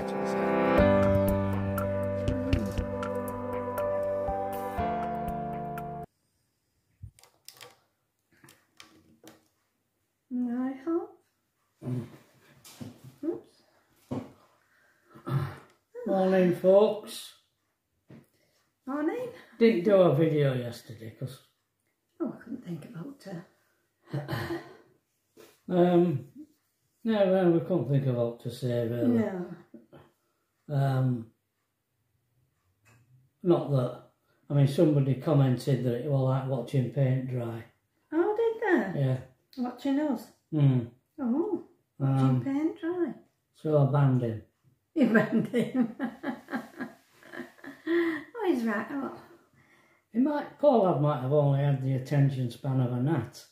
I hope. Oops. Morning, folks. Morning. Didn't do a video yesterday because Oh, I couldn't think about no, well, we couldn't think of what to say really. No. Not that. I mean, somebody commented that it was like watching paint dry. Oh, did they? Yeah. Watching us? Oh, watching paint dry. So I banned him. You banned him. Oh, he's right. Oh. Paul might have only had the attention span of a gnat.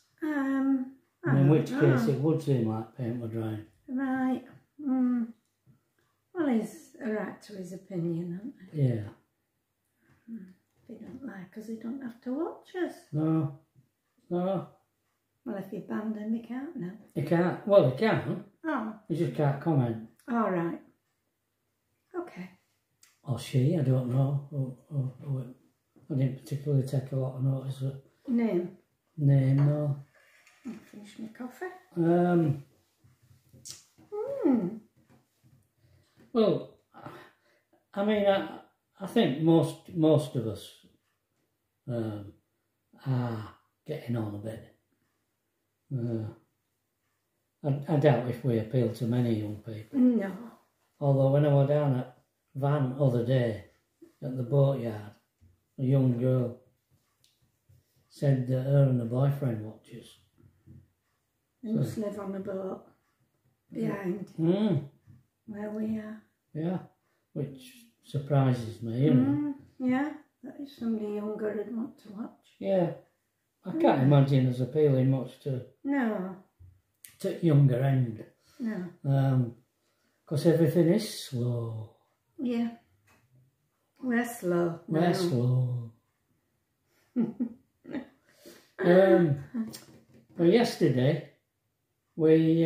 In which case it would seem like paint were drying. Right. Well, he's a right to his opinion, aren't they? Yeah. If he don't like us, he don't have to watch us. No. Well, if he banned him, he can't now. He can't. Well, he can. Oh. He just can't comment. All right. Okay. Or she, I don't know. I didn't particularly take a lot of notice of Name? no. I'll finish my coffee. Well, I mean, I think most of us are getting on a bit. I doubt if we appeal to many young people. No. Although when I was down at Van the other day at the boatyard, a young girl said that her and her boyfriend watches. They must live on a boat behind where we are. Yeah, which surprises me, you know. Yeah, that is somebody younger would want to watch. Yeah, I can't imagine us appealing much to younger end. No. Because everything is slow. Yeah. We're slow. We're slow. Well, yesterday we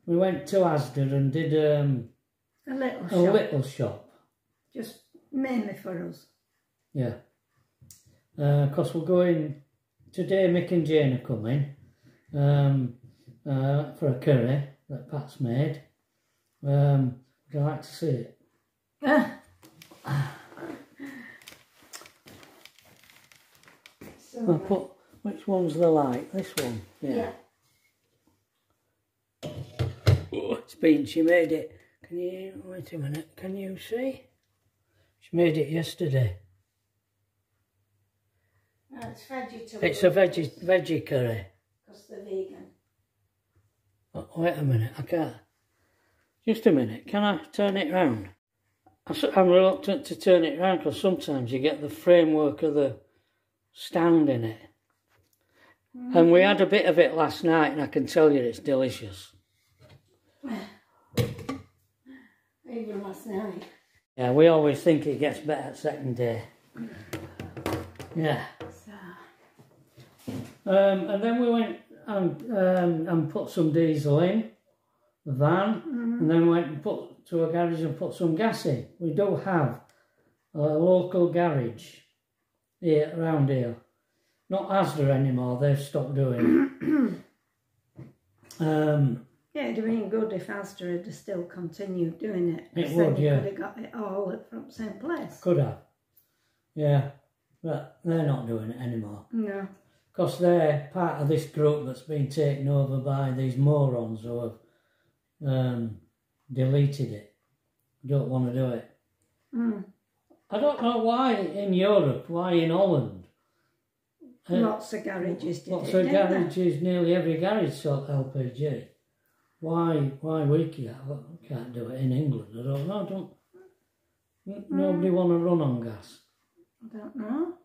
went to Asda and did a little shop. A little shop. Just mainly for us. Yeah. Because we're going today. Mick and Jane are coming for a curry that Pat's made. Would you like to see it? I'll put, which one's the light? This one? Yeah. Oh, she made it. Can you, wait a minute, can you see? She made it yesterday. No, it's vegetable. It's a veggie curry. Because they're vegan. Oh, wait a minute, I can't. Just a minute, can I turn it round? I'm reluctant to turn it round because sometimes you get the framework of the stand in it. And we had a bit of it last night and I can tell you it's delicious. Even last night. Yeah, we always think it gets better second day. Yeah. And then we went and put some diesel in the van, and then went and put to a garage and put some gas in. We do have a local garage here around here. Not Asda anymore, they've stopped doing it. Yeah, it'd have been good if Asda had still continued doing it. It would, yeah. Could have got it all from the same place. Could have. Yeah, but they're not doing it anymore. No. Because they're part of this group that's been taken over by these morons who have deleted it. Don't want to do it. I don't know why in Europe, why in Holland. Lots of garages did Lots of garages, nearly every garage sold LPG. Why we can't do it in England? I don't know. Nobody want to run on gas. I don't know.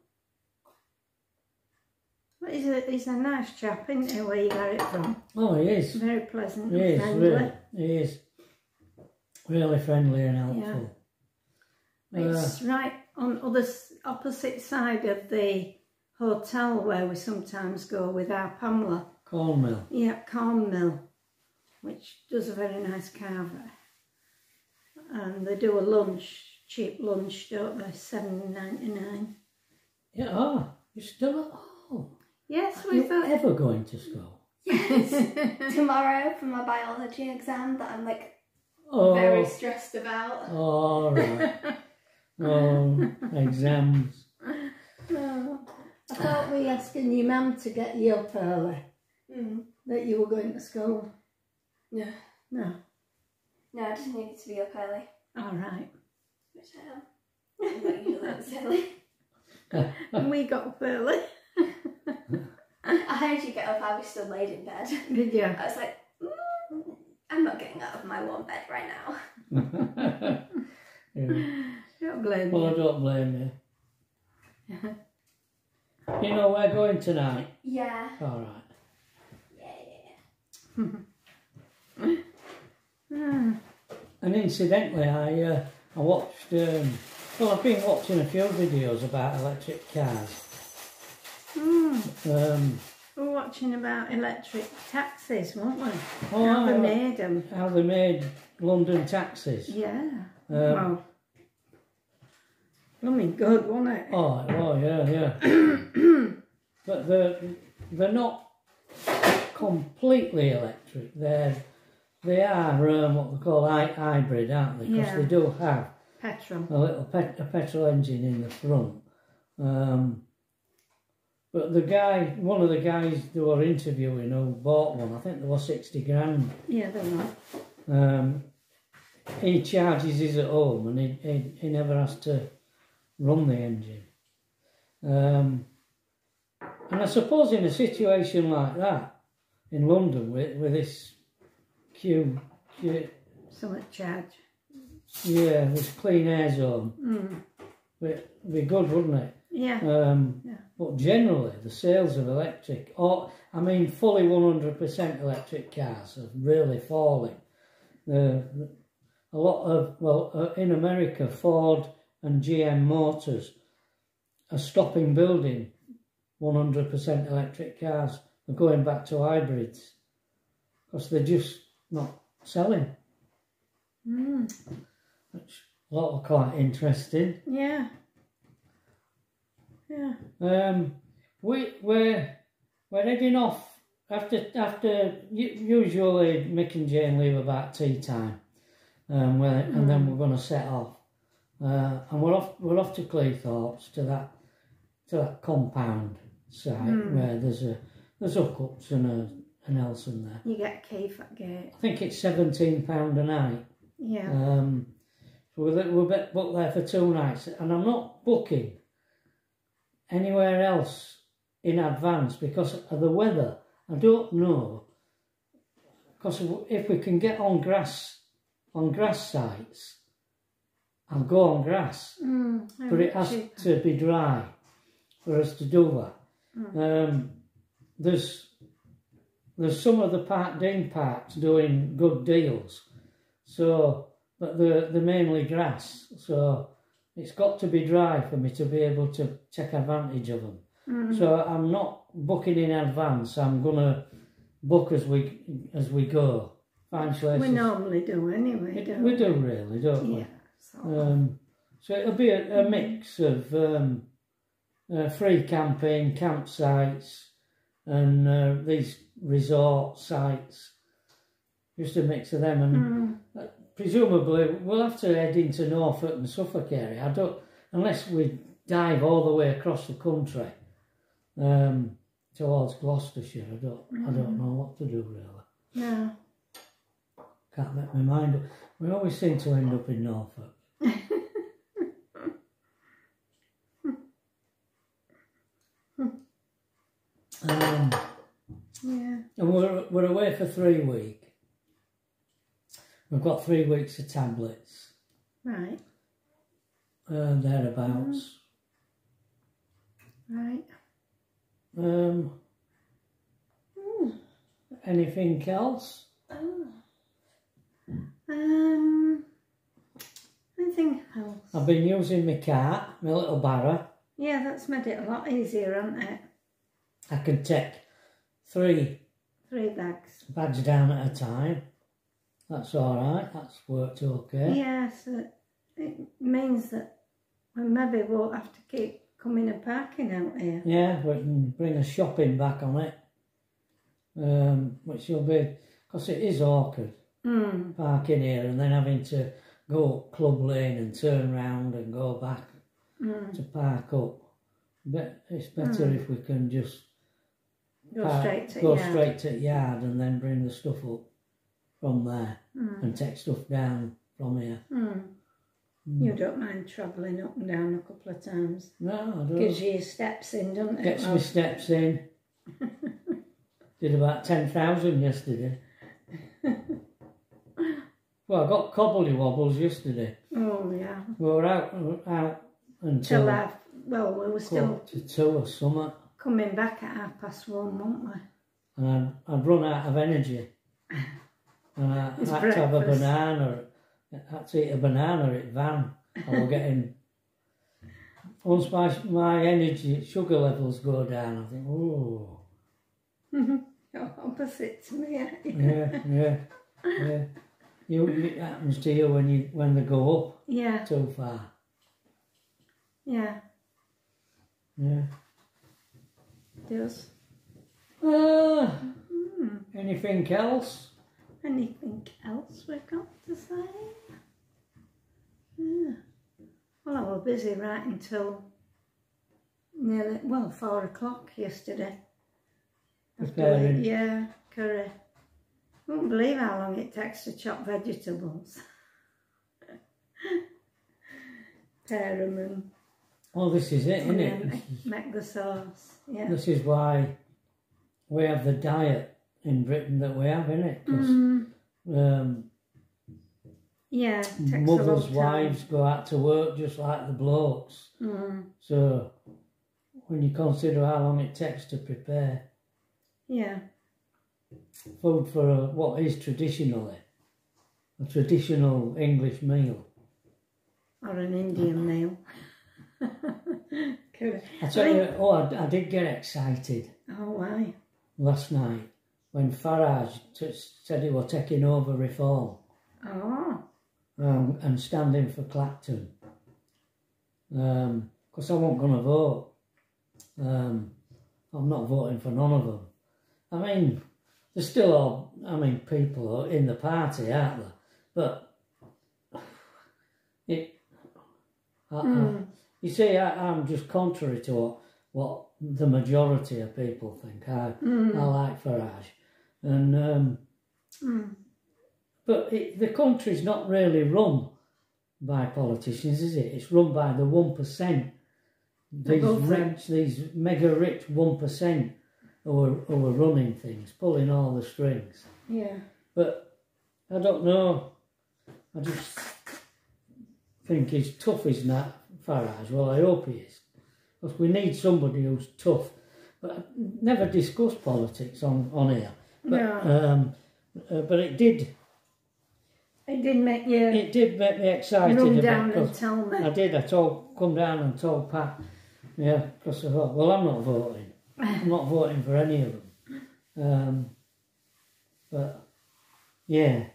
But he's a nice chap, isn't he, where you got it from? Oh, he is. Very pleasant and friendly. Really, he is. Really friendly and helpful. Yeah. It's right on opposite side of the hotel where we sometimes go with our Pamela. Corn Mill. Yeah, Corn Mill, which does a very nice carver. and they do a lunch, cheap lunch, don't they? $7.99. Yeah, oh, you're still at home. Yes, Are we you thought. ever going to school? Yes. Tomorrow for my biology exam that I'm like Oh, very stressed about. all right. Oh, exams. No, I thought we asking your mum to get you up early, that you were going to school. No. No. No, I just needed to be up early. All right. Which I am. I'm not usually that silly. And we got up early. I heard you get up, I was still laid in bed. Did you? I was like, I'm not getting out of my warm bed right now. Yeah. Don't blame Well, I you. don't blame you. You know we're going tonight? Yeah. All right. And incidentally, I watched, well, I've been watching a few videos about electric cars. We're watching about electric taxis, weren't we? Oh, How they I- made them. How they made London taxis. Yeah. Well, blooming good, wasn't it? Oh, yeah. But they're not completely electric. They are what they call hybrid, aren't they? Because Yeah. they do have Petrol. a little petrol engine in the front. But one of the guys they were interviewing who bought one, I think they were 60 grand. Yeah, they were. He charges his at home and he never has to run the engine. And I suppose in a situation like that, in London with this Something charge. this clean air zone, it'd be good, wouldn't it? Yeah. But generally, the sales of electric, fully 100% electric cars are really falling. A lot of, in America, Ford and GM Motors are stopping building 100% electric cars. They're going back to hybrids because they're just not selling. Which a lot are quite interesting. Yeah. Yeah. We're heading off after usually Mick and Jane leave about tea time, and then we're going to set off, and we're off to Cleethorpes to that compound site where there's hookups and Nelson there. You get a key for the gate. I think it's £17 a night. Yeah. So we're booked there for 2 nights, and I'm not booking anywhere else in advance because of the weather. I don't know, because if we can get on grass sites, I'll go on grass, but it has to be dry for us to do that. There's some of the Parkdean parks doing good deals, but they're mainly grass, so it's got to be dry for me to be able to take advantage of them. So I'm not booking in advance. I'm gonna book as we go. Find places. We normally do anyway, don't we? We do really, don't we? Yeah. So it'll be a mix of free camping, campsites, and these resort sites. Just a mix of them, and presumably we'll have to head into Norfolk and Suffolk area. Unless we dive all the way across the country towards Gloucestershire. I don't know what to do really. No. Can't make my mind up. We always seem to end up in Norfolk. Yeah. And we're away for 3 weeks. We've got 3 weeks of tablets. Right. Thereabouts. Right. Anything else? Anything else? I've been using my cart, my little barrow. Yeah, that's made it a lot easier, hasn't it? I can take 3 3 bags. bags down at a time. That's all right. That's worked okay. Yes, it means that we maybe won't have to keep coming and parking out here. Yeah, we can bring a shopping back on it, which will be, because it is awkward parking here and then having to go up Club Lane and turn round and go back to park up. But it's better if we can just Go straight to the yard and then bring the stuff up from there and take stuff down from here. You don't mind travelling up and down a couple of times? No, I don't. Gives you your steps in, doesn't it? Gets my steps in. Did about 10,000 yesterday. Well, I got cobbledy wobbles yesterday. Oh, yeah. We were out until... we were still... to 2 or something. Coming back at 1:30, weren't we? And I'd run out of energy. And I had to have a banana. I had to eat a banana at van. I was getting... Once my energy, sugar levels go down, I think, oh. Opposite to me, Yeah. It happens to you when they go up too far. Yeah. Yeah. It does. Anything else? Anything else we've got to say? Yeah. Well, I was busy right until nearly, 4 o'clock yesterday. Preparing. Yeah, curry. Wouldn't believe how long it takes to chop vegetables. Pare them and... Well, this is it, isn't it? Make the sauce, yeah. This is why we have the diet in Britain that we have, isn't it? Because mothers' wives go out to work just like the blokes. So when you consider how long it takes to prepare food for what is traditionally a traditional English meal. Or an Indian meal. I tell you, I did get excited. Oh, why? Last night when Farage said he was taking over Reform. Oh. And standing for Clacton. Because I wasn't going to vote. I'm not voting for none of them. I mean, there's still all, people in the party, aren't there? But you see, I'm just contrary to what the majority of people think. I like Farage. And but the country's not really run by politicians, is it? It's run by the 1%. These mega rich 1% who are running things, pulling all the strings. Yeah. But I don't know. I just think he's tough, isn't that, Farage? Well, I hope he is. Because we need somebody who's tough. But I never discuss politics on here. But, no. But it did. It did make you... It did make me excited. Run down and tell me. I did. Come down and told Pat. Yeah, because I thought, well, I'm not voting. I'm not voting for any of them. But, yeah.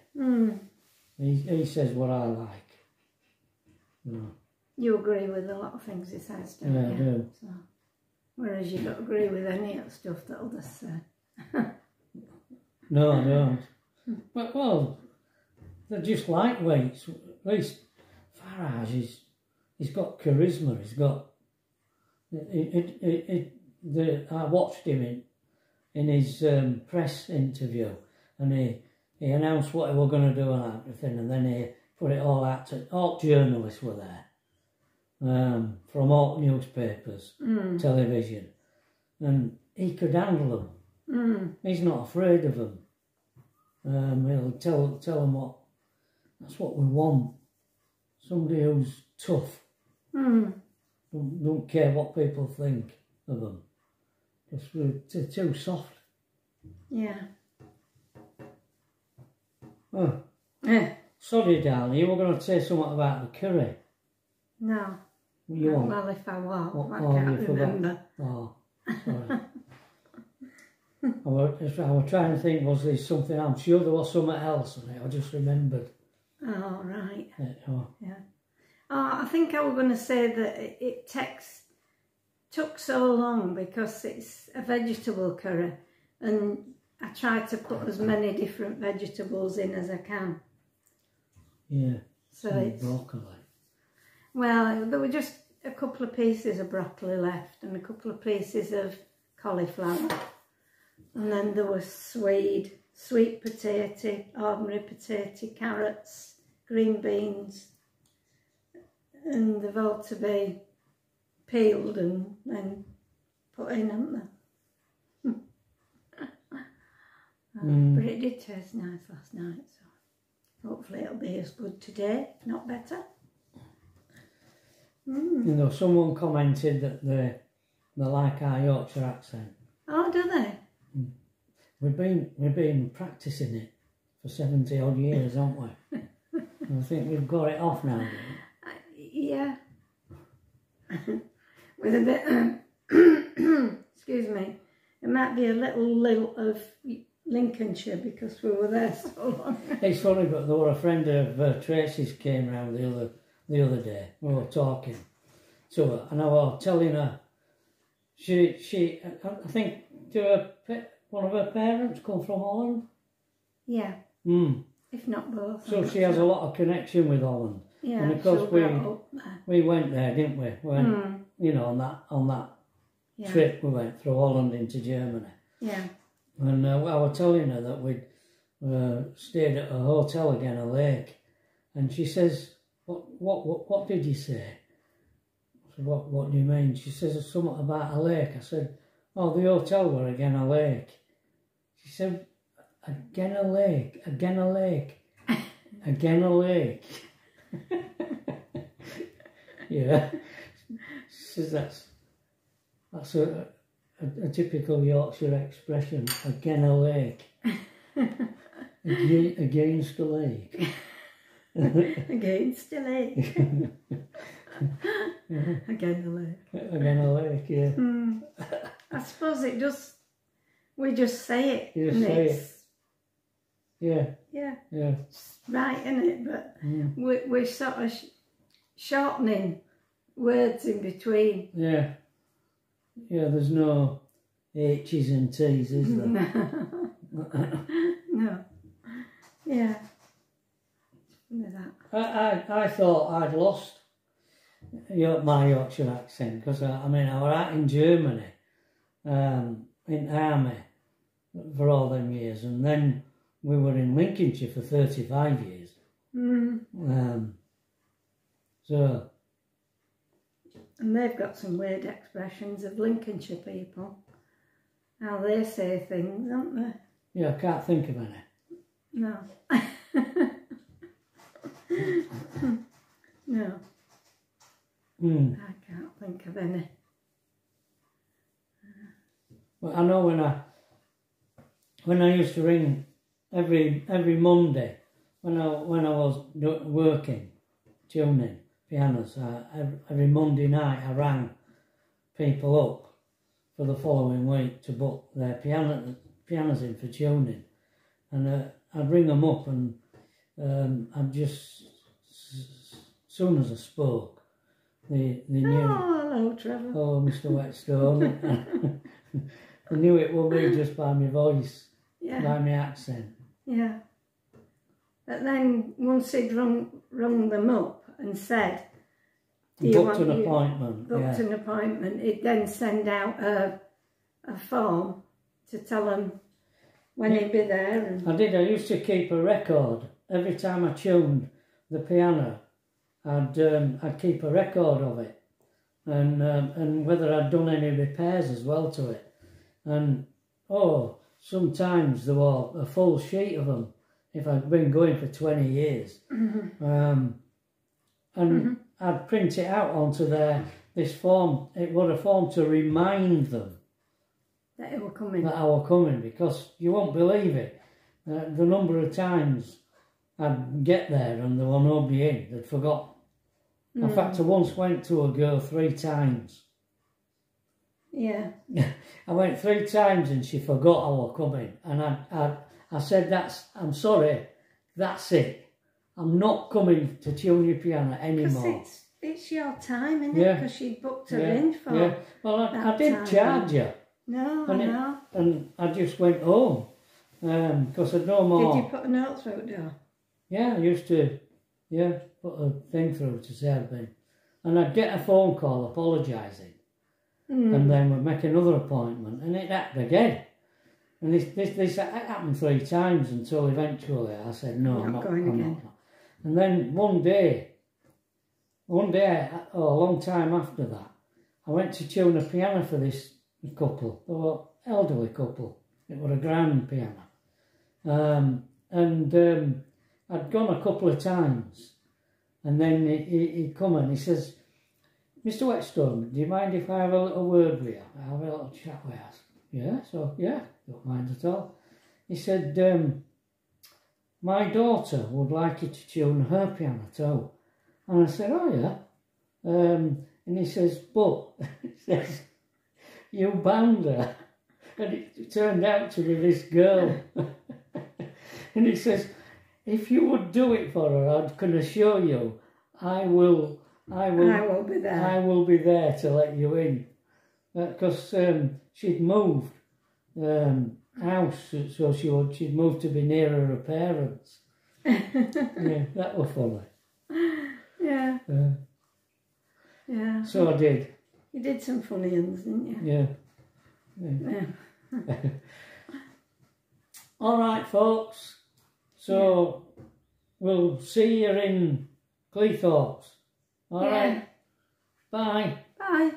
He says what I like. You agree with a lot of things he says, don't you? Yeah, I do. So, whereas you don't agree with any of the stuff that others say. No, I don't. But, well, they're just lightweights. At least Farage, he's got charisma. He's got... I watched him in his press interview, and he announced what he was going to do and everything, and then he put it all out to... All journalists were there, from all newspapers, television, and he could handle them. He's not afraid of them. He'll tell them what... That's what we want. Somebody who's tough. Don't care what people think of them. Just they're too soft. Yeah. Oh. Sorry, darling, you were going to say something about the curry. No. Well, if I was, I can't remember. Oh, sorry. I was trying to think, was there something? I'm sure there was something else on it. I just remembered. Oh, right. Oh. Yeah. Oh, I think I was going to say that it took so long because it's a vegetable curry, and I try to put as many different vegetables in as I can. Yeah. So some it's broccoli. well, there were just a couple of pieces of broccoli left and a couple of pieces of cauliflower, and then there was sweet potato, ordinary potato, carrots, green beans, and they've all to be peeled and then put in, haven't they? But it did taste nice last night, so hopefully it'll be as good today, if not better. You know, someone commented that they like our Yorkshire accent. Oh, do they? We've been practising it for 70 odd years, haven't we? And I think we've got it off now. Yeah. With a bit, excuse me, it might be a little lilt of Lincolnshire because we were there so long. It's funny, but there were a friend of Tracy's came round the other day. We were talking to her, and I was telling her I think one of her parents come from Holland. Yeah. Mm. If not both. So she has a lot of connection with Holland. Yeah. And of course we went there, didn't we? You know, on that trip we went through Holland into Germany. Yeah. And I was telling her that we'd stayed at a hotel again, a lake, and she says, "What did you say?" I said, "What do you mean?" She says, "Something about a lake." I said, "Oh, the hotel were again a lake." She said, "Again a lake, again a lake, again a lake." Yeah, she says that's a typical Yorkshire expression. Again a lake, against a lake, against a lake, again a lake, again a lake. Yeah. I suppose it just we just say it. You just say it. Yeah. Yeah. Yeah. It's right, isn't it? But we're sort of shortening words in between. Yeah. Yeah, there's no H's and T's, is there? No. Yeah. That. I thought I'd lost my Yorkshire accent because I was out in Germany in army for all them years, and then we were in Lincolnshire for 35 years. So. And they've got some weird expressions of Lincolnshire people. How they say things, don't they? Yeah, I can't think of any. No. No. I can't think of any. Well, I know when I used to ring every Monday when I was working, tuning pianos, every Monday night I rang people up for the following week to book their pianos in for tuning, and I'd ring them up, and I'd just, as soon as I spoke, they knew. Oh, hello, Trevor. Oh, Mr. Whetstone. They knew it was me just by my voice, by my accent. Yeah. But then once he'd rung them up and said, booked an appointment. Booked an appointment, he'd then send out a form to tell them when he'd be there. And I used to keep a record. Every time I tuned the piano, I'd keep a record of it, and whether I'd done any repairs as well to it. And sometimes there was a full sheet of them if I'd been going for 20 years. And I'd print it out onto this form. It was a form to remind them that I were coming, because you won't believe it. The number of times I'd get there and there were nobody in, they'd forgotten. In fact, I once went to a girl 3 times. Yeah. I went 3 times and she forgot I was coming. And I said, I'm sorry, that's it. I'm not coming to tune your piano anymore. Because it's your time, isn't Yeah. it? Because she booked her in for Yeah. Well, I did time. charge her. No, And, I know. and I just went home. Because I'd no more. Did you put a note through it, though? Yeah, I used to, put a thing through to say I'd been. And I'd get a phone call apologising. And then we'd make another appointment, and it happened again. And this happened 3 times until eventually I said, no, I'm not going again. Not. And then one day, a long time after that, I went to tune a piano for this couple. They were an elderly couple. It was a grand piano. I'd gone a couple of times, and then he'd come and he says, Mr. Whetstone, do you mind if I have a little word with you? I have a little chat with you. Yeah, don't mind at all. He said, my daughter would like you to tune her piano too. And I said, oh yeah. And he says, but, he says, you banned her. And it turned out to be this girl. And he says, if you would do it for her, I can assure you, I will be there. I will be there to let you in. Because she'd moved house, so she'd moved to be nearer her parents. Yeah, that was funny. Yeah. Yeah. So I did. You did some funny ones, didn't you? Yeah. All right, folks. So we'll see you in Cleethorpes. All right. Bye. Bye.